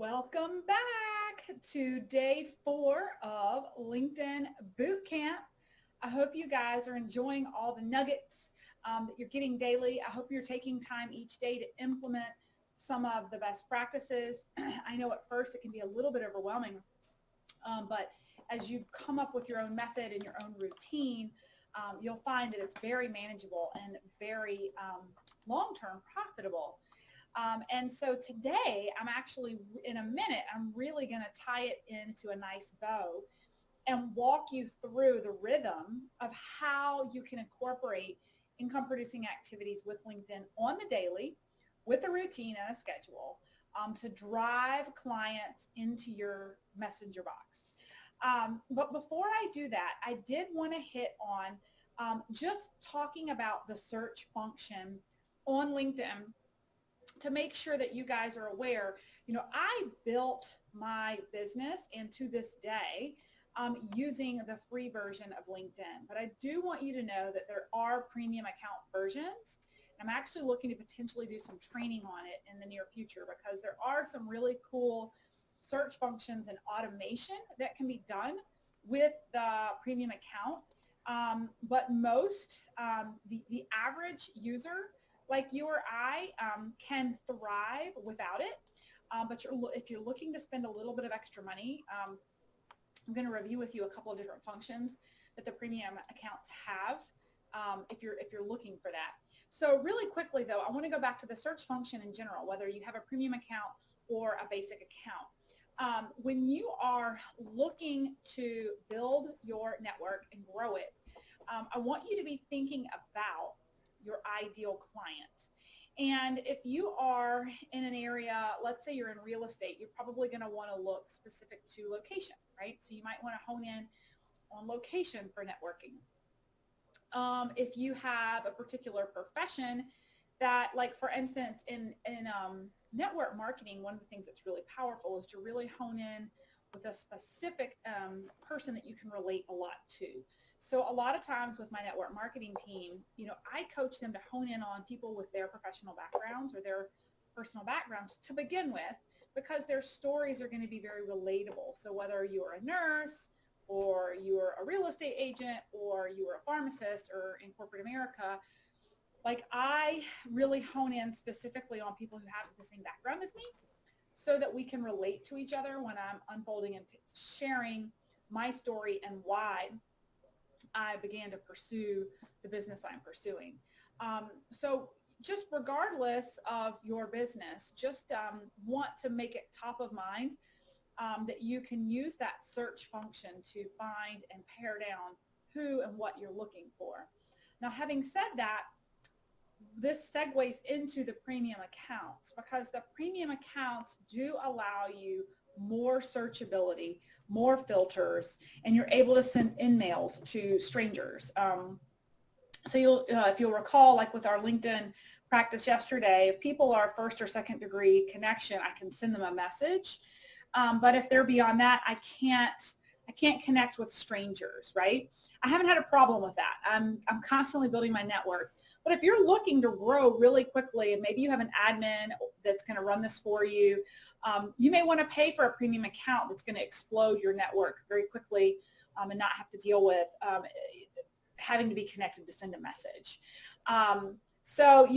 Welcome back to day 4 of LinkedIn Bootcamp. I hope you guys are enjoying all the nuggets that you're getting daily. I hope you're taking time each day to implement some of the best practices. I know at first it can be a little bit overwhelming, but as you come up with your own method and your own routine, you'll find that it's very manageable and very long-term profitable. And so today, in a minute, I'm really going to tie it into a nice bow and walk you through the rhythm of how you can incorporate income producing activities with LinkedIn on the daily with a routine and a schedule to drive clients into your messenger box. But before I do that, I did want to hit on just talking about the search function on LinkedIn to make sure that you guys are aware. I built my business, and to this day, using the free version of LinkedIn. But I do want you to know that there are premium account versions. I'm actually looking to potentially do some training on it in the near future because there are some really cool search functions and automation that can be done with the premium account. But the average user like you or I can thrive without it. But if you're looking to spend a little bit of extra money, I'm going to review with you a couple of different functions that the premium accounts have if you're looking for that. So really quickly though, I want to go back to the search function in general, whether you have a premium account or a basic account. When you are looking to build your network and grow it, I want you to be thinking about your ideal client. And if you are in an area, let's say you're in real estate, you're probably going to want to look specific to location, right? So you might want to hone in on location for networking. If you have a particular profession that, like for instance, in network marketing, one of the things that's really powerful is to really hone in with a specific person that you can relate a lot to. So a lot of times with my network marketing team, I coach them to hone in on people with their professional backgrounds or their personal backgrounds to begin with, because their stories are going to be very relatable. So whether you're a nurse or you're a real estate agent or you're a pharmacist or in corporate America, like I really hone in specifically on people who have the same background as me so that we can relate to each other when I'm unfolding and sharing my story and why I began to pursue the business I'm pursuing. So just regardless of your business, just want to make it top of mind that you can use that search function to find and pare down who and what you're looking for. Now, having said that, this segues into the premium accounts because the premium accounts do allow you more searchability, more filters, and you're able to send emails to strangers. So if you'll recall, like with our LinkedIn practice yesterday, if people are first or second degree connection, I can send them a message. But if they're beyond that, I can't connect with strangers, right? I haven't had a problem with that. I'm constantly building my network. But if you're looking to grow really quickly and maybe you have an admin that's going to run this for you, you may want to pay for a premium account that's going to explode your network very quickly and not have to deal with having to be connected to send a message. So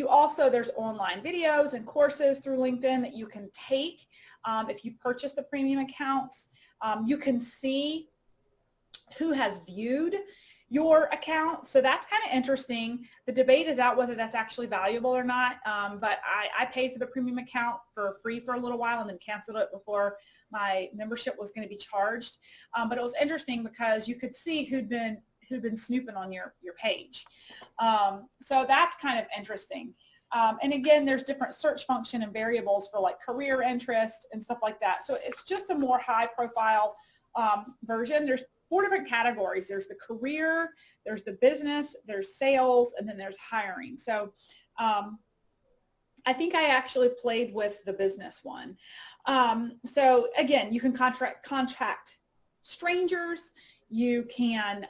there's online videos and courses through LinkedIn that you can take. If you purchase the premium accounts, you can see who has viewed your account. So that's kind of interesting. The debate is out whether that's actually valuable or not. But I paid for the premium account for free for a little while and then canceled it before my membership was going to be charged. But it was interesting because you could see who'd been snooping on your page. So that's kind of interesting. And again, there's different search function and variables for like career interest and stuff like that. So it's just a more high profile version. There's 4 different categories. There's the career, there's the business, there's sales, and then there's hiring. So I think I actually played with the business one. So again, you can contact strangers. You can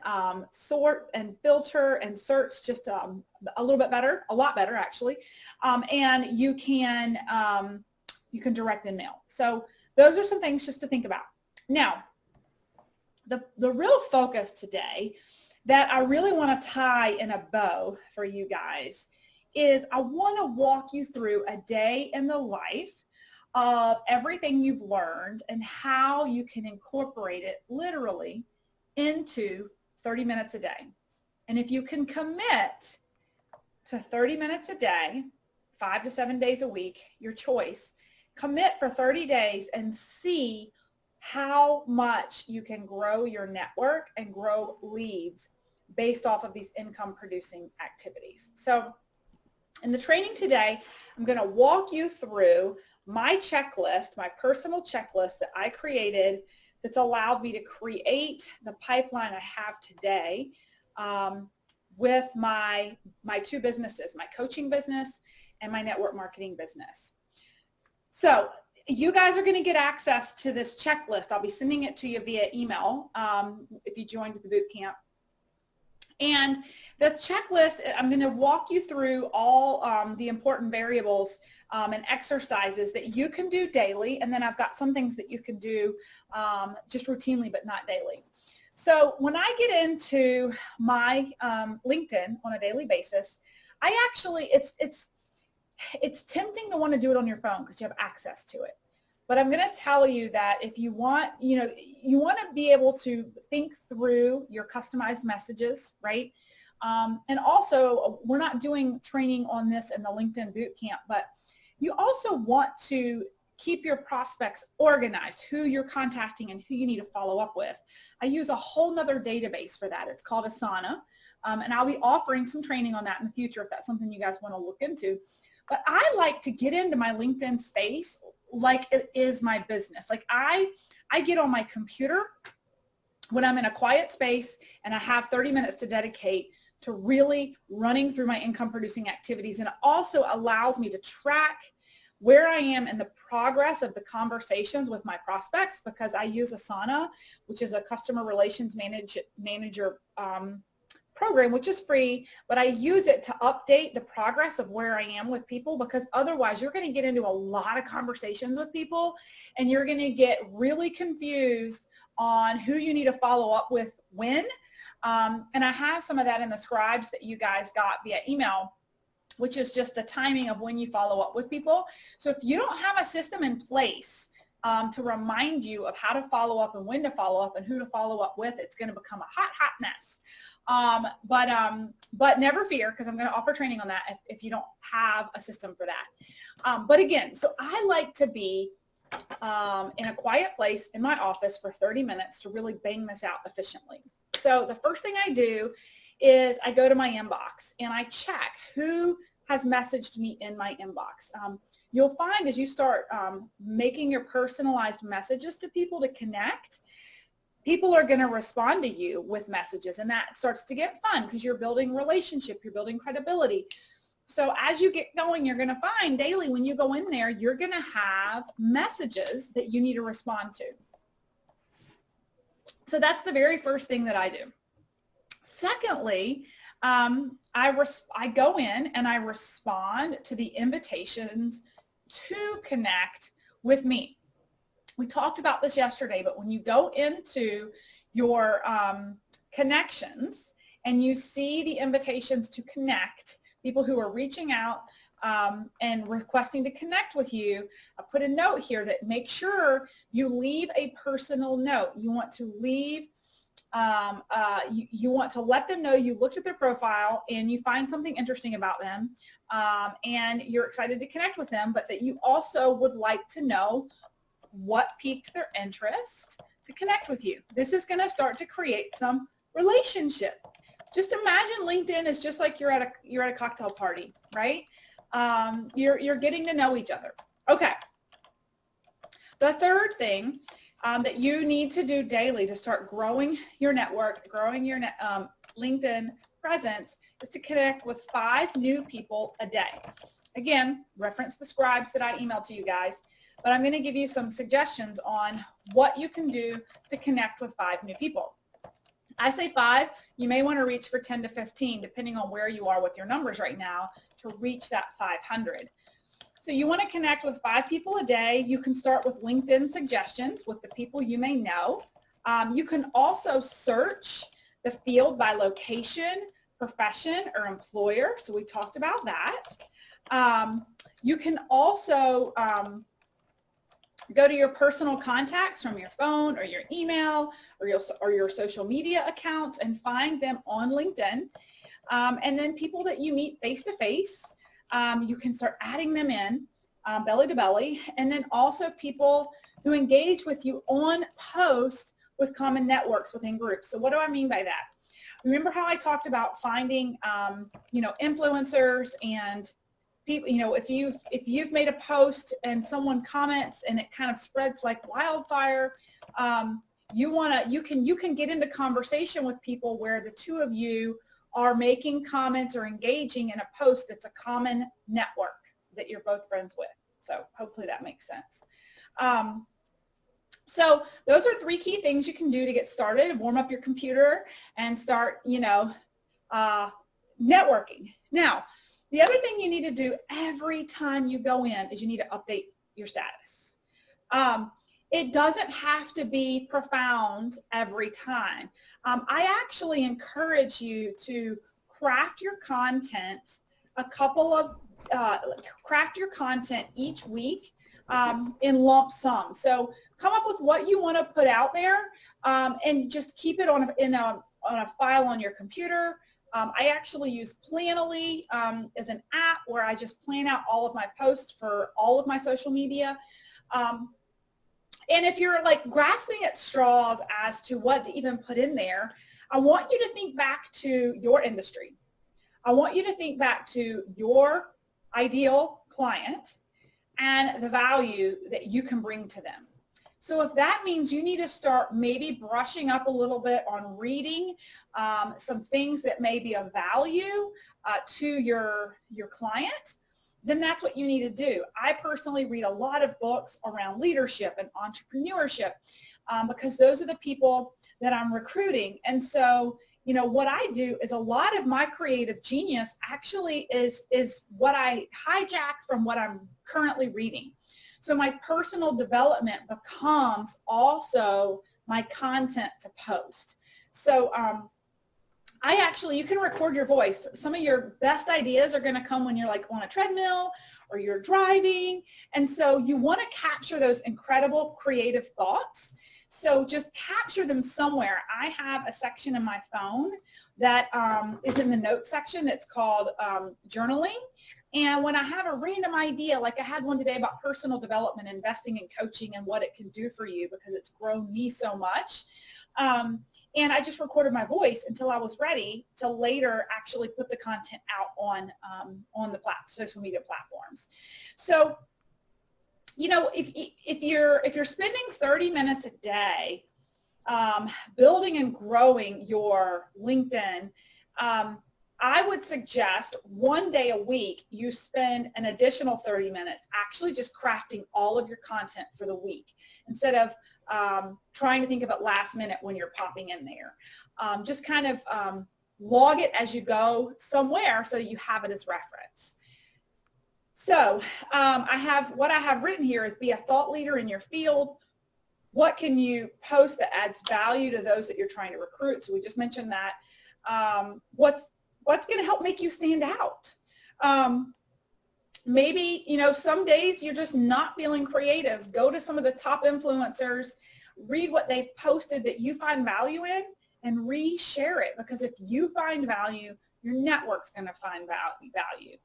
sort and filter and search just a little bit better, a lot better actually. And you can direct email. So those are some things just to think about. Now, the real focus today that I really want to tie in a bow for you guys is I want to walk you through a day in the life of everything you've learned and how you can incorporate it literally into 30 minutes a day. And if you can commit to 30 minutes a day, 5 to 7 days a week, your choice, commit for 30 days and see how much you can grow your network and grow leads based off of these income producing activities. So in the training today, I'm going to walk you through my checklist, my personal checklist that I created that's allowed me to create the pipeline I have today with my two businesses, my coaching business and my network marketing business. So you guys are going to get access to this checklist. I'll be sending it to you via email if you joined the boot camp. And the checklist, I'm going to walk you through all the important variables and exercises that you can do daily. And then I've got some things that you can do just routinely, but not daily. So when I get into my LinkedIn on a daily basis, I actually, it's tempting to want to do it on your phone because you have access to it. But I'm going to tell you that if you want, you want to be able to think through your customized messages, right? And also, we're not doing training on this in the LinkedIn Bootcamp, but you also want to keep your prospects organized, who you're contacting and who you need to follow up with. I use a whole nother database for that. It's called Asana, and I'll be offering some training on that in the future if that's something you guys want to look into. But I like to get into my LinkedIn space like it is my business. Like I get on my computer when I'm in a quiet space and I have 30 minutes to dedicate to really running through my income producing activities. And it also allows me to track where I am in the progress of the conversations with my prospects because I use Asana, which is a customer relations manager program, which is free, but I use it to update the progress of where I am with people because otherwise you're going to get into a lot of conversations with people and you're going to get really confused on who you need to follow up with when. And I have some of that in the scribes that you guys got via email, which is just the timing of when you follow up with people. So if you don't have a system in place to remind you of how to follow up and when to follow up and who to follow up with, it's going to become a hot mess. But never fear because I'm going to offer training on that if you don't have a system for that. But again, so I like to be in a quiet place in my office for 30 minutes to really bang this out efficiently. So the first thing I do is I go to my inbox and I check who has messaged me in my inbox. You'll find as you start making your personalized messages to people to connect, people are going to respond to you with messages, and that starts to get fun because you're building relationship, you're building credibility. So as you get going, you're going to find daily when you go in there, you're going to have messages that you need to respond to. So that's the very first thing that I do. Secondly, I go in and I respond to the invitations to connect with me. We talked about this yesterday, but when you go into your connections and you see the invitations to connect, people who are reaching out and requesting to connect with you, I put a note here that make sure you leave a personal note. You want to leave, you want to let them know you looked at their profile and you find something interesting about them and you're excited to connect with them, but that you also would like to know what piqued their interest to connect with you. This is going to start to create some relationship. Just imagine LinkedIn is just like you're at a cocktail party, right? You're getting to know each other. Okay. The third thing that you need to do daily to start growing your network, growing your LinkedIn presence is to connect with 5 new people a day. Again, reference the scribes that I emailed to you guys, but I'm going to give you some suggestions on what you can do to connect with 5 new people. I say 5, you may want to reach for 10 to 15, depending on where you are with your numbers right now to reach that 500. So you want to connect with 5 people a day. You can start with LinkedIn suggestions with the people you may know. You can also search the field by location, profession, or employer. So we talked about that. You can also go to your personal contacts from your phone or your email or your social media accounts and find them on LinkedIn. And then people that you meet face-to-face, you can start adding them in belly to belly. And then also people who engage with you on post with common networks within groups. So what do I mean by that? Remember how I talked about finding, influencers and people, if you've made a post and someone comments and it kind of spreads like wildfire, you can get into conversation with people where the two of you are making comments or engaging in a post that's a common network that you're both friends with. So hopefully that makes sense. So those are 3 key things you can do to get started, warm up your computer and start, networking. Now, the other thing you need to do every time you go in is you need to update your status. It doesn't have to be profound every time. I actually encourage you to craft your content craft your content each week in lump sum. So come up with what you want to put out there and just keep it on a file on your computer. I actually use Planoly as an app where I just plan out all of my posts for all of my social media. And if you're like grasping at straws as to what to even put in there, I want you to think back to your industry. I want you to think back to your ideal client and the value that you can bring to them. So if that means you need to start maybe brushing up a little bit on reading some things that may be of value to your client, then that's what you need to do. I personally read a lot of books around leadership and entrepreneurship because those are the people that I'm recruiting. And so, what I do is a lot of my creative genius actually is what I hijack from what I'm currently reading. So my personal development becomes also my content to post. So you can record your voice. Some of your best ideas are going to come when you're like on a treadmill or you're driving. And so you want to capture those incredible creative thoughts. So just capture them somewhere. I have a section in my phone that is in the notes section. It's called journaling. And when I have a random idea, like I had one today about personal development, investing in coaching and what it can do for you because it's grown me so much. And I just recorded my voice until I was ready to later actually put the content out on the social media platforms. So, if you're spending 30 minutes a day building and growing your LinkedIn, I would suggest one day a week you spend an additional 30 minutes actually just crafting all of your content for the week instead of trying to think of it last minute when you're popping in there. Just kind of log it as you go somewhere so you have it as reference. So what I have written here is be a thought leader in your field. What can you post that adds value to those that you're trying to recruit? So we just mentioned that. What's going to help make you stand out? Maybe, some days you're just not feeling creative. Go to some of the top influencers, read what they've posted that you find value in, and reshare it. Because if you find value, your network's going to find value.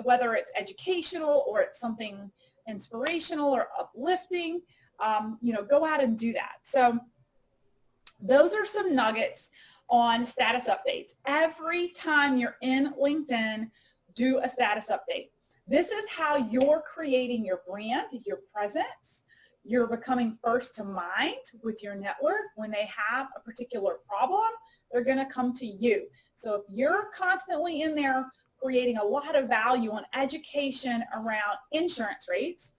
Whether it's educational or it's something inspirational or uplifting, go out and do that. So those are some nuggets on status updates. Every time you're in LinkedIn, do a status update. This is how you're creating your brand, your presence. You're becoming first to mind with your network. When they have a particular problem, they're going to come to you. So if you're constantly in there creating a lot of value on education around insurance rates,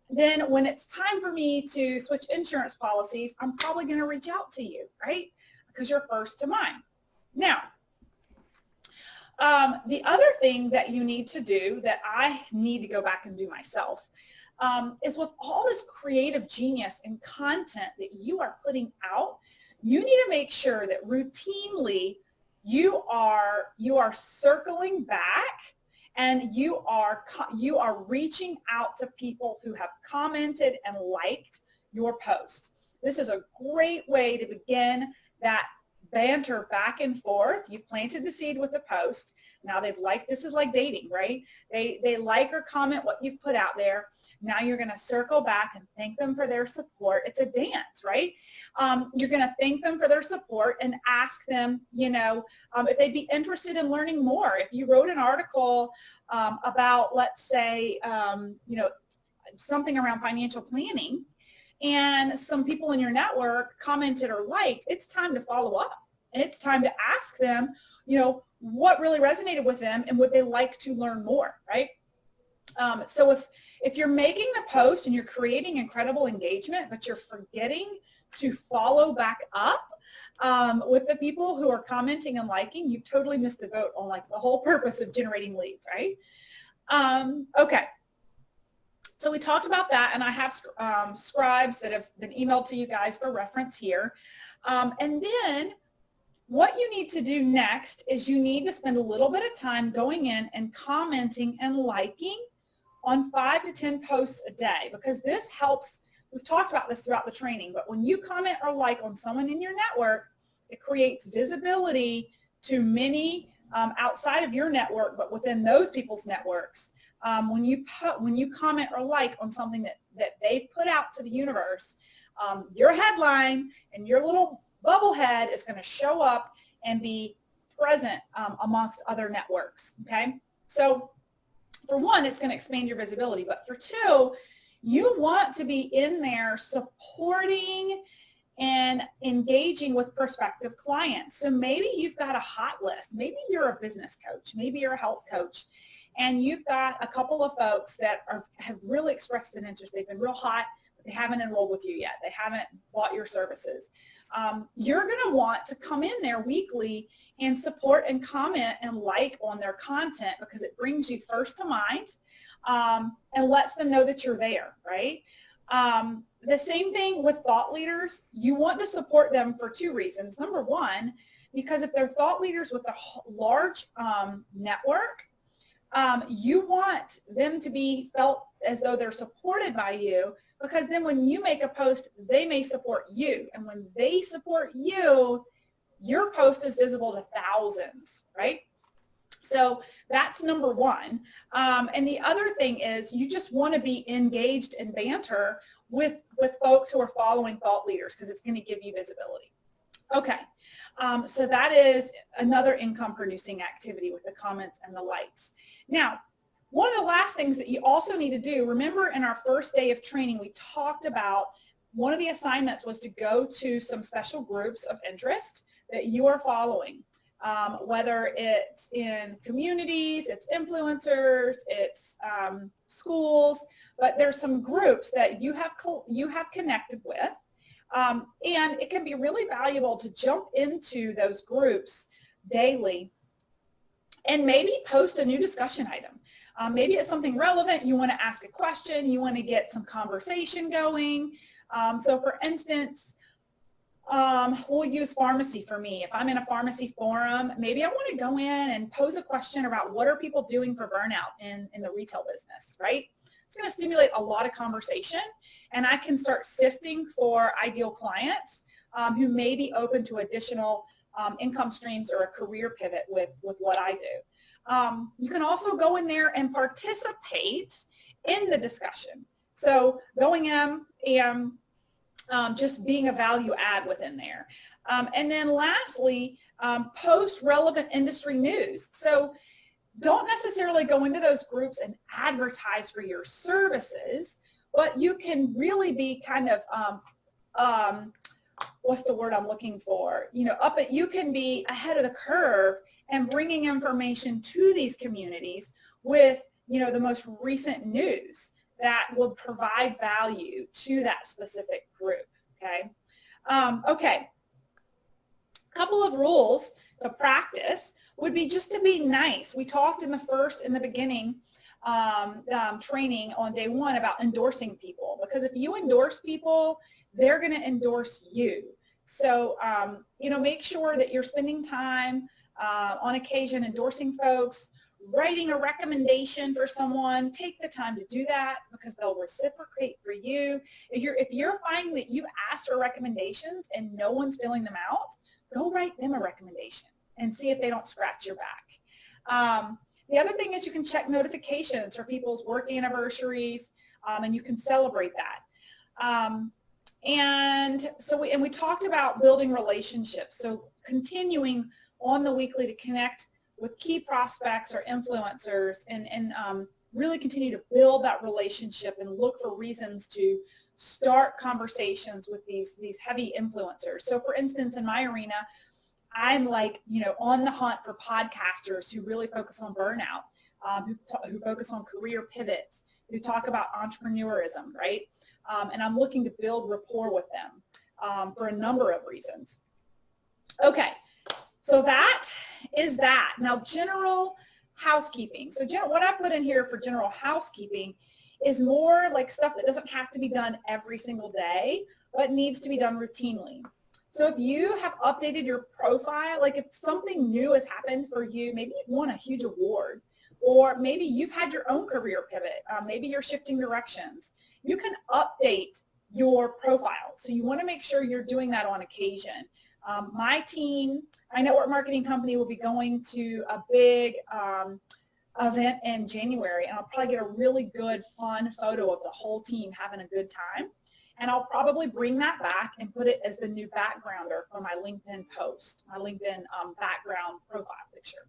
then when it's time for me to switch insurance policies, I'm probably going to reach out to you, right? Because you're first to mind. Now, The other thing that you need to do that I need to go back and do myself is with all this creative genius and content that you are putting out, you need to make sure that routinely you are circling back and you are reaching out to people who have commented and liked your post. This is a great way to begin that banter back and forth. You've planted the seed with a post. Now they've liked, this is like dating, right? They like or comment what you've put out there. Now you're going to circle back and thank them for their support. It's a dance, right? You're going to thank them for their support and ask them, if they'd be interested in learning more. If you wrote an article about, let's say, something around financial planning, and some people in your network commented or liked, it's time to follow up. And it's time to ask them, what really resonated with them and would they like to learn more, right? So if you're making the post and you're creating incredible engagement, but you're forgetting to follow back up with the people who are commenting and liking, you've totally missed the boat on like the whole purpose of generating leads, right? Okay. So we talked about that, and I have scribes that have been emailed to you guys for reference here. And then what you need to do next is you need to spend a little bit of time going in and commenting and liking on 5 to 10 posts a day, because this helps. We've talked about this throughout the training, but when you comment or like on someone in your network, it creates visibility to many outside of your network, but within those people's networks. When you comment or like on something that they've put out to the universe, your headline and your little bubble head is going to show up and be present amongst other networks, okay? So for one, it's going to expand your visibility, but for two, you want to be in there supporting and engaging with prospective clients. So maybe you've got a hot list. Maybe you're a business coach. Maybe you're a health coach. And you've got a couple of folks that have really expressed an interest. They've been real hot, but they haven't enrolled with you yet. They haven't bought your services. You're going to want to come in there weekly and support and comment and like on their content, because it brings you first to mind and lets them know that you're there, right? The same thing with thought leaders. You want to support them for two reasons. Number one, because if they're thought leaders with a large network, you want them to be felt as though they're supported by you, because then when you make a post, they may support you. And when they support you, your post is visible to thousands, right? So that's number one. And the other thing is you just want to be engaged in banter with folks who are following thought leaders, because it's going to give you visibility. Okay, so that is another income producing activity with the comments and the likes. Now, one of the last things that you also need to do, remember in our first day of training, we talked about one of the assignments was to go to some special groups of interest that you are following, whether it's in communities, it's influencers, it's schools, but there's some groups that you have connected with. And it can be really valuable to jump into those groups daily and maybe post a new discussion item. Maybe it's something relevant. You want to ask a question. You want to get some conversation going. So for instance, we'll use pharmacy for me. If I'm in a pharmacy forum, maybe I want to go in and pose a question about what are people doing for burnout in the retail business, right? It's going to stimulate a lot of conversation, and I can start sifting for ideal clients who may be open to additional income streams or a career pivot with what I do. You can also go in there and participate in the discussion. So going in and just being a value add within there. And then lastly, post relevant industry news. So don't necessarily go into those groups and advertise for your services, but you can really be kind of, what's the word I'm looking for? You can be ahead of the curve and bringing information to these communities with, the most recent news that would provide value to that specific group, okay? Okay, couple of rules to practice would be just to be nice. We talked in the beginning training on day one about endorsing people, because if you endorse people, they're going to endorse you. So, make sure that you're spending time on occasion endorsing folks, writing a recommendation for someone. Take the time to do that because they'll reciprocate for you. If you're finding that you've asked for recommendations and no one's filling them out, go write them a recommendation and see if they don't scratch your back. The other thing is you can check notifications for people's work anniversaries, and you can celebrate that. And we talked about building relationships. So continuing on the weekly to connect with key prospects or influencers and really continue to build that relationship and look for reasons to start conversations with these heavy influencers. So for instance, in my arena, I'm on the hunt for podcasters who really focus on burnout, who focus on career pivots, who talk about entrepreneurism, right? And I'm looking to build rapport with them for a number of reasons. Okay, so that is that. Now, general housekeeping. So what I put in here for general housekeeping is more like stuff that doesn't have to be done every single day, but needs to be done routinely. So if you have updated your profile, like if something new has happened for you, maybe you've won a huge award, or maybe you've had your own career pivot, maybe you're shifting directions, you can update your profile. So you want to make sure you're doing that on occasion. My team, my network marketing company, will be going to a big event in January, and I'll probably get a really good, fun photo of the whole team having a good time. And I'll probably bring that back and put it as the new backgrounder for my LinkedIn post, my LinkedIn background profile picture.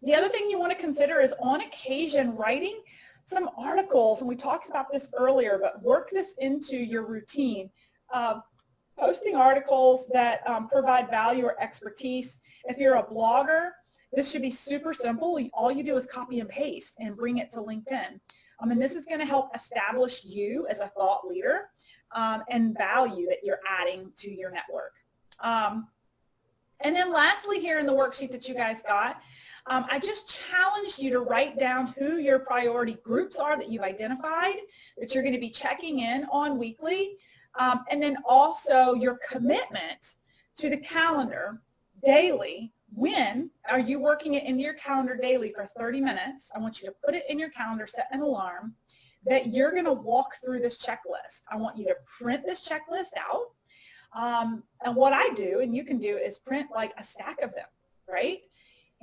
The other thing you want to consider is on occasion writing some articles, and we talked about this earlier, but work this into your routine. Posting articles that provide value or expertise. If you're a blogger, this should be super simple. All you do is copy and paste and bring it to LinkedIn. And this is going to help establish you as a thought leader and value that you're adding to your network. And then lastly here in the worksheet that you guys got, I just challenged you to write down who your priority groups are that you've identified, that you're going to be checking in on weekly, and then also your commitment to the calendar daily. When are you working it into your calendar daily for 30 minutes? I want you to put it in your calendar, set an alarm, that you're going to walk through this checklist. I want you to print this checklist out. And what I do, and you can do, is print like a stack of them, right?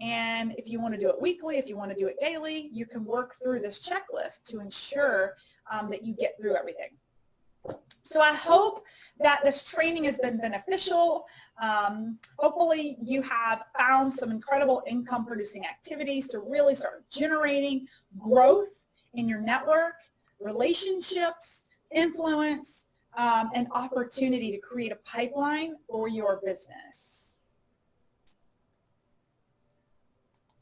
And if you want to do it weekly, if you want to do it daily, you can work through this checklist to ensure that you get through everything. So I hope that this training has been beneficial. Hopefully you have found some incredible income producing activities to really start generating growth in your network, relationships, influence, and opportunity to create a pipeline for your business.